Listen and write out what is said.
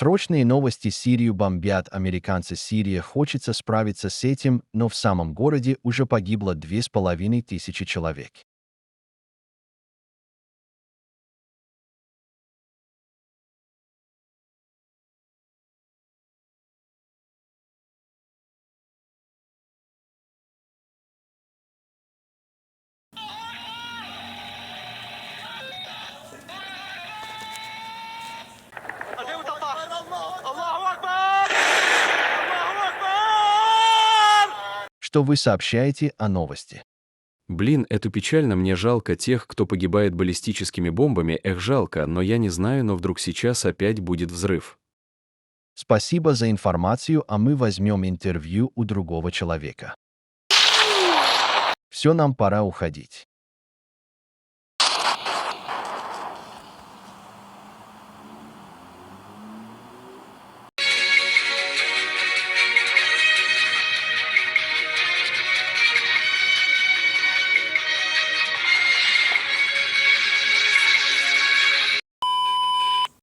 Срочные новости: Сирию бомбят американцы. Сирия хочется справиться с этим, но в самом городе уже погибло 2500 человек. Что вы сообщаете о новости? Блин, это печально, мне жалко тех, кто погибает баллистическими бомбами, жалко, но я не знаю, но вдруг сейчас опять будет взрыв. Спасибо за информацию, а мы возьмем интервью у другого человека. Все, нам пора уходить.